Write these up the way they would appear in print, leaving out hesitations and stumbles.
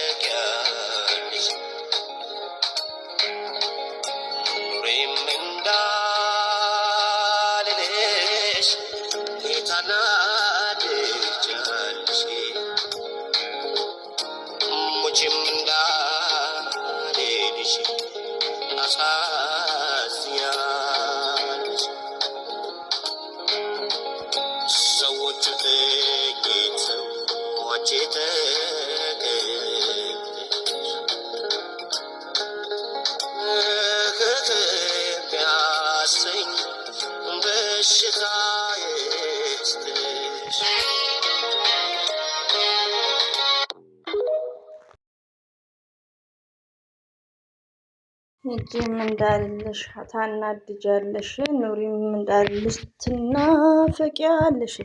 ትናፈቂያለሽ ኑሪም እንዳልልሽ ታናድጃለሽ ሙችም እንዳልልሽ አሳዝኛለሽ ሰዎቹ ጥቂት ሰዎች ቢያሰኝ በሽታ የስትሽ ሂጂም እንዳልልሽ ታናድጃለሽ ኑሪም እንዳልልሽ ትናፈቂያለሽ።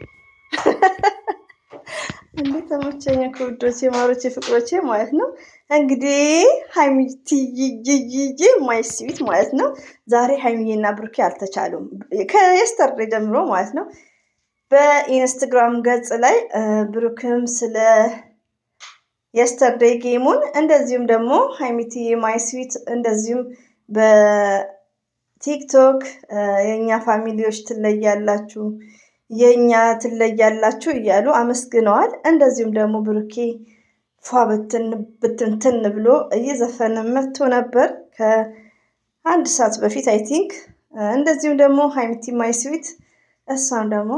እንዴት ተመቸኝ እኮ ውዶቼ፣ ማሮቼ፣ ፍቅሮቼ ማለት ነው። እንግዲህ ሀይሚዬ ማይ ስዊት ማለት ነው። ዛሬ ሀይሚዬና ብሩኬ አልተቻሉም ከየስተርዴ ጀምሮ ማለት ነው። በኢንስታግራም ገጽ ላይ ብሩክም ስለ የስተርዴይ ጌሙን እንደዚሁም ደግሞ ሀይሚዬ ማይ ስዊት እንደዚሁም በቲክቶክ የእኛ ፋሚሊዎች ትለያላችሁ የኛ ትለያላችሁ እያሉ አመስግነዋል። እንደዚሁም ደግሞ ብሩኬ ፏ ብትንትን ብሎ እየዘፈነ መጥቶ ነበር ከአንድ ሰዓት በፊት አይ ቲንክ። እንደዚሁም ደግሞ ሀይሚዬ ማይ ስዊት እሷም ደግሞ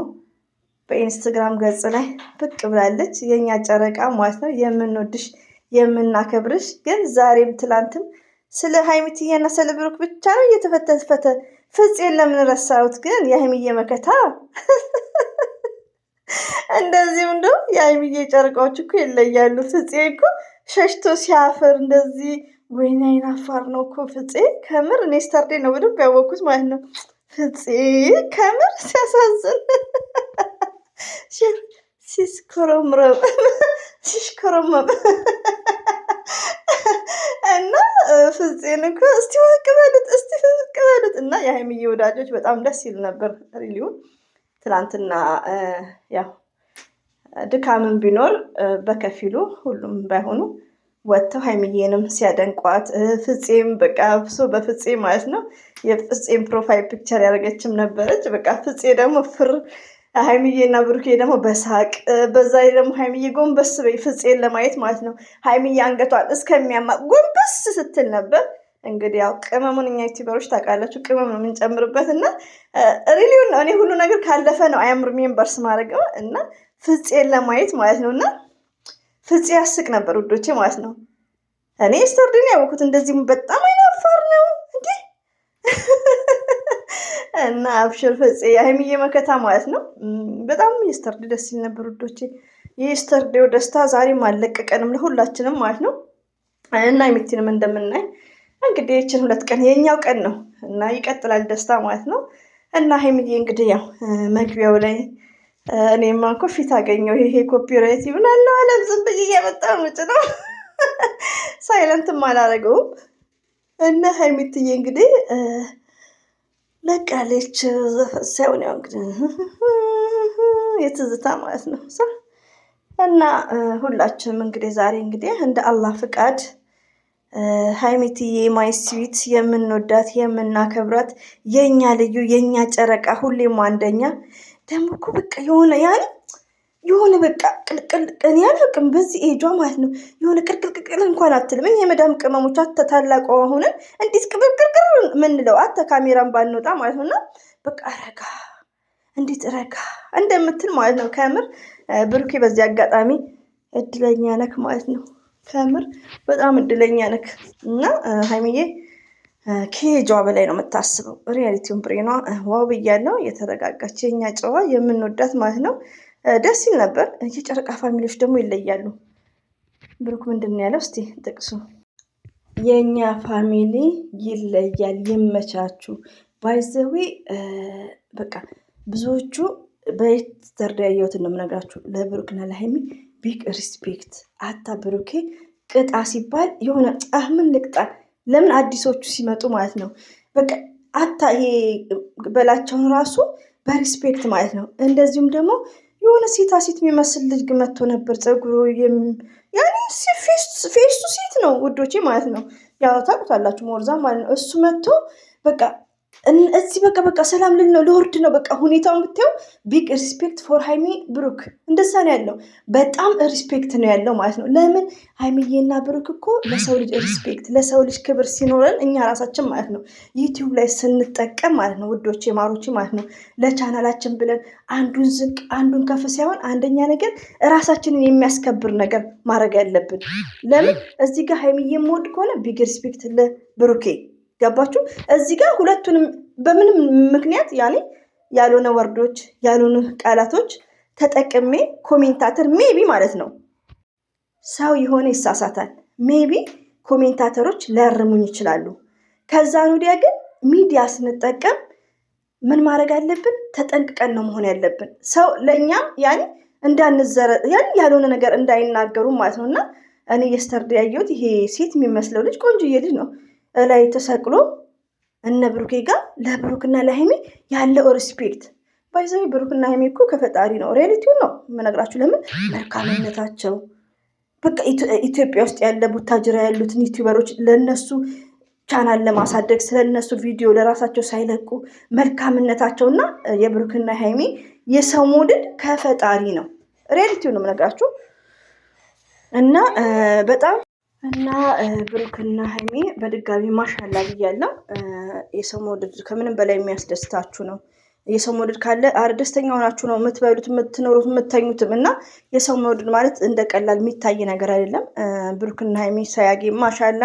በኢንስታግራም ገጽ ላይ ብቅ ብላለች። የኛ ጨረቃ ማለት ነው። የምንወድሽ የምናከብርሽ። ግን ዛሬም ትላንትም ስለ ሀይሚዬና ስለ ብሩክ ብቻ ነው እየተፈተፈተ። ፍፄን ለምን ረሳሁት? ግን የሀይሚዬ መከታ እንደዚህም እንደው የሀይሚዬ ጨረቃዎች እኮ ይለያሉ። ፍፄ እኮ ሸሽቶ ሲያፍር እንደዚህ ወይኔ አይናፋር ነው እኮ ፍፄ። ከምር እኔ ስታርዴ ነው በደንብ ያወቅኩት ማለት ነው። ፍፄ ከምር ሲያሳዝን ሲሽኮረመም እና ፍፄን እኮ እስቲ ወቅ በሉት እና የሀይሚዬ ወዳጆች በጣም ደስ ይል ነበር። ሪሊውን ትናንትና ያው ድካምን ቢኖር በከፊሉ ሁሉም ባይሆኑ ወጥተው ሀይሚዬንም ሲያደንቋት ፍፄም በቃ ብሶ በፍፄ ማለት ነው የፍፄም ፕሮፋይል ፒክቸር ያደረገችም ነበረች። በቃ ፍፄ ደግሞ ፍር ሀይሚዬና ብሩኬ ደግሞ በሳቅ በዛ ላይ ደግሞ ሀይሚዬ ጎንበስ በይ ፍፄን ለማየት ማለት ነው። ሀይሚዬ አንገቷን እስከሚያማ ጎንበስ ስትል ነበር። እንግዲህ ያው ቅመሙን እኛ ዩቲዩበሮች ታውቃላችሁ፣ ቅመም ነው የምንጨምርበት እና ሪሊውን ነው። እኔ ሁሉ ነገር ካለፈ ነው አያምር ሜምበርስ ማድረግ እና ፍፄን ለማየት ማለት ነው። እና ፍፄ ያስቅ ነበር ውዶቼ ማለት ነው። እኔ ስቶርዲን ያወኩት እንደዚህም በጣም አይናፋር ነው እንዴ እና አብሽር ፍፄ የሀይሚዬ መከታ ማለት ነው። በጣም የስተርዴ ደስ ይል ነበር ውዶቼ። የስተርዴው ደስታ ዛሬም አልለቀቀንም ለሁላችንም ማለት ነው። እና ሀይሚዬንም እንደምናይ እንግዲህ ይችን 2 ቀን የኛው ቀን ነው እና ይቀጥላል ደስታ ማለት ነው። እና ሀይሚዬ እንግዲህ ያው መግቢያው ላይ እኔማ እኮ ፊት አገኘው ይሄ ኮፒራይት ይብናለው አለም ዝም ብዬ እያመጣሁ ውጭ ነው ሳይለንትም አላደረገውም። እና ሀይሚዬ እንግዲህ ለቃለች ሳይሆን ያው እንግዲህ የትዝታ ማለት ነው። እና ሁላችንም እንግዲህ ዛሬ እንግዲህ እንደ አላህ ፍቃድ ሀይሚዬ ማይ ስዊት የምንወዳት የምናከብራት የኛ ልዩ የኛ ጨረቃ ሁሌም አንደኛ ደግሞ እኮ በቃ የሆነ በቃ ቅልቅል ያለቅም በዚህ ኤጇ ማለት ነው። የሆነ ቅልቅል እንኳን አትልም። የመዳም ቅመሞች ታላቋ ሆነን እንዴት ቅብቅርቅር ምንለው ካሜራን ባንወጣ ማለት ነውና በቃ ረጋ እንዴት ረጋ እንደምትል ማለት ነው። ከምር ብሩኬ በዚህ አጋጣሚ እድለኛ ነክ ማለት ነው። ከምር በጣም እድለኛ ነክ እና ሀይሚዬ ከኤጇ በላይ ነው የምታስበው። ሪያሊቲውን ብሬኗ ዋው ብያለሁ። የተረጋጋች የኛ ጨዋ የምንወዳት ማለት ነው። ደስ ይል ነበር። የጨረቃ ፋሚሊዎች ደግሞ ይለያሉ። ብሩክ ምንድን ነው ያለው? እስቲ ጥቅሱ የኛ ፋሚሊ ይለያል፣ ይመቻችሁ። ባይዘዌ በቃ ብዙዎቹ በየስተርዴ ያየሁትን ነው የምነግራችሁ። ለብሩክና ለሀይሚ ቢግ ሪስፔክት። አታ ብሩኬ ቅጣ ሲባል የሆነ ምን ልቅጣ? ለምን አዲሶቹ ሲመጡ ማለት ነው በቃ አታ ይሄ በላቸውን ራሱ በሪስፔክት ማለት ነው። እንደዚሁም ደግሞ የሆነ ሴታ ሴት የሚመስል ልጅ መጥቶ ነበር። ፀጉሩ ያኔ ፌሱ ሴት ነው ውዶቼ ማለት ነው። ያው ታውቁታላችሁ ሞርዛ ማለት ነው። እሱ መጥቶ በቃ እዚህ በቃ ሰላም ልል ነው ለወርድ ነው በቃ ሁኔታውን ብታየው ቢግ ሪስፔክት ፎር ሃይሚ ብሩክ እንደዛ ነው ያለው። በጣም ሪስፔክት ነው ያለው ማለት ነው። ለምን ሃይሚዬና ብሩክ እኮ ለሰው ልጅ ሪስፔክት ለሰው ልጅ ክብር ሲኖረን እኛ ራሳችን ማለት ነው ዩቲዩብ ላይ ስንጠቀም ማለት ነው ውዶቼ ማሮቼ ማለት ነው ለቻናላችን ብለን አንዱን ዝቅ አንዱን ከፍ ሳይሆን አንደኛ ነገር ራሳችንን የሚያስከብር ነገር ማድረግ ያለብን። ለምን እዚህ ጋር ሃይሚዬ የምወድ ከሆነ ቢግ ሪስፔክት ለብሩኬ ገባችሁ? እዚህ ጋር ሁለቱንም በምንም ምክንያት ያኔ ያልሆነ ወርዶች ያልሆነ ቃላቶች ተጠቅሜ ኮሜንታተር ሜቢ ማለት ነው ሰው የሆነ ይሳሳታል። ሜቢ ኮሜንታተሮች ሊያርሙኝ ይችላሉ። ከዛን ወዲያ ግን ሚዲያ ስንጠቀም ምን ማድረግ አለብን? ተጠንቅቀን ነው መሆን ያለብን። ሰው ለእኛም ያኔ እንዳንዘረ ያኔ ያልሆነ ነገር እንዳይናገሩ ማለት ነው። እና እኔ የስተርድ ያየሁት ይሄ ሴት የሚመስለው ልጅ ቆንጆዬ ልጅ ነው ላይ ተሰቅሎ እነ ብሩኬ ጋር ለብሩክና ለሃይሚ ያለው ሪስፔክት ባይዘው ብሩክና ሃይሚ እኮ ከፈጣሪ ነው። ሪያሊቲው ነው የምነግራችሁ። ለምን መልካምነታቸው በቃ ኢትዮጵያ ውስጥ ያለ ቡታጅራ ያሉትን ዩቲዩበሮች ለነሱ ቻናል ለማሳደግ ስለነሱ ቪዲዮ ለራሳቸው ሳይለቁ መልካምነታቸውና የብሩክና ሃይሚ የሰው መውደድ ከፈጣሪ ነው። ሪያሊቲው ነው የምነግራችሁ እና በጣም እና ብሩክና ሃይሚ በድጋሚ ማሻላ ብያለሁ። የሰው መውደድ ከምንም በላይ የሚያስደስታችሁ ነው። የሰው መውደድ ካለ ደስተኛ ሆናችሁ ነው የምትበሉት፣ የምትኖሩት፣ የምትተኙትም እና የሰው መውደድ ማለት እንደ ቀላል የሚታይ ነገር አይደለም። ብሩክና ሃይሚ ሳያጌ ማሻላ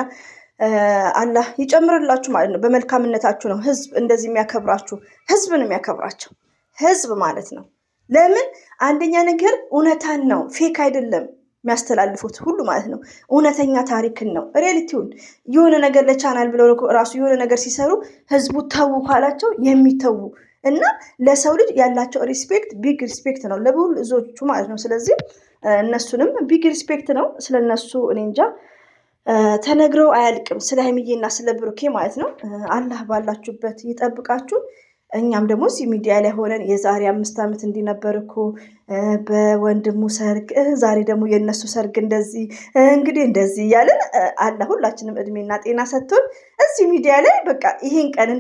አላህ ይጨምርላችሁ ማለት ነው። በመልካምነታችሁ ነው ህዝብ እንደዚህ የሚያከብራችሁ። ህዝብን የሚያከብራቸው ህዝብ ማለት ነው። ለምን አንደኛ ነገር እውነታን ነው፣ ፌክ አይደለም የሚያስተላልፉት ሁሉ ማለት ነው። እውነተኛ ታሪክን ነው፣ ሪያሊቲውን። የሆነ ነገር ለቻናል ብለው ራሱ የሆነ ነገር ሲሰሩ ህዝቡ ተዉ ካላቸው የሚተዉ እና ለሰው ልጅ ያላቸው ሪስፔክት ቢግ ሪስፔክት ነው ለብዙዎቹ ማለት ነው። ስለዚህ እነሱንም ቢግ ሪስፔክት ነው ስለነሱ እኔ እንጃ ተነግረው አያልቅም። ስለ ሃይሚዬና ስለ ብሩኬ ማለት ነው። አላህ ባላችሁበት ይጠብቃችሁ። እኛም ደግሞ እዚህ ሚዲያ ላይ ሆነን የዛሬ 5 ዓመት እንዲነበር እኮ በወንድሙ ሰርግ፣ ዛሬ ደግሞ የእነሱ ሰርግ እንደዚህ እንግዲህ እንደዚህ እያለን አላህ ሁላችንም እድሜና ጤና ሰጥቶን እዚህ ሚዲያ ላይ በቃ ይሄን ቀን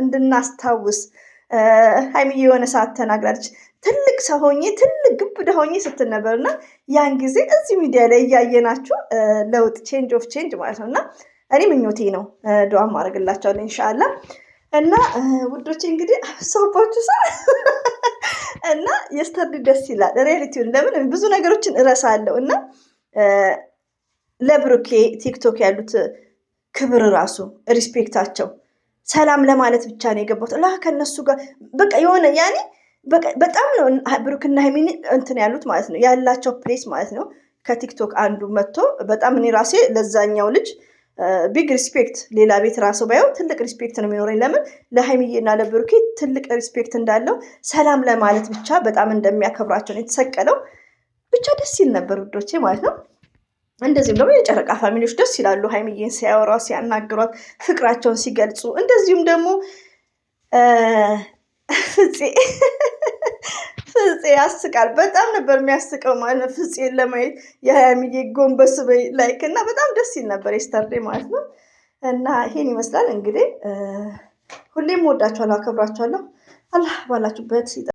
እንድናስታውስ። ሃይሚዬ የሆነ ሰዓት ተናግራለች ትልቅ ሰው ሆኜ ትልቅ ግብዳ ሆኜ ስትል ነበር እና ያን ጊዜ እዚህ ሚዲያ ላይ እያየናችሁ ለውጥ ቼንጅ ኦፍ ቼንጅ ማለት ነው እና እኔ ምኞቴ ነው። ዱዓ ማድረግላቸዋለሁ ኢንሻአላህ። እና ውዶቼ እንግዲህ አብሶባችሁ እና የስተርድ ደስ ይላል ሪያሊቲውን። ለምን ብዙ ነገሮችን እረሳለሁ እና ለብሩኬ ቲክቶክ ያሉት ክብር ራሱ ሪስፔክታቸው ሰላም ለማለት ብቻ ነው የገባሁት። ከነሱ ጋር በቃ የሆነ ያኔ በጣም ነው ብሩክና ሃይሚን እንትን ያሉት ማለት ነው ያላቸው ፕሌስ ማለት ነው። ከቲክቶክ አንዱ መጥቶ በጣም እኔ ራሴ ለዛኛው ልጅ ቢግ ሪስፔክት ሌላ ቤት ራሱ ባየው ትልቅ ሪስፔክት ነው የሚኖረኝ። ለምን ለሃይሚዬና ለብሩኬ ትልቅ ሪስፔክት እንዳለው ሰላም ለማለት ብቻ በጣም እንደሚያከብራቸው ነው የተሰቀለው። ብቻ ደስ ይል ነበር ውዶቼ ማለት ነው። እንደዚሁም ደግሞ የጨረቃ ፋሚሊዎች ደስ ይላሉ ሃይሚዬን ሲያወሯት ሲያናግሯት ፍቅራቸውን ሲገልጹ። እንደዚሁም ደግሞ ፍፄ ያስቃል። በጣም ነበር የሚያስቀው ማለት ነው ፍፄን ለማየት የሃይሚዬ ጎንበስ በይ ላይክ እና በጣም ደስ ይል ነበር የስተርዴ ማለት ነው። እና ይሄን ይመስላል እንግዲህ። ሁሌም ወዳችኋለሁ፣ አከብራችኋለሁ። አላህ ባላችሁበት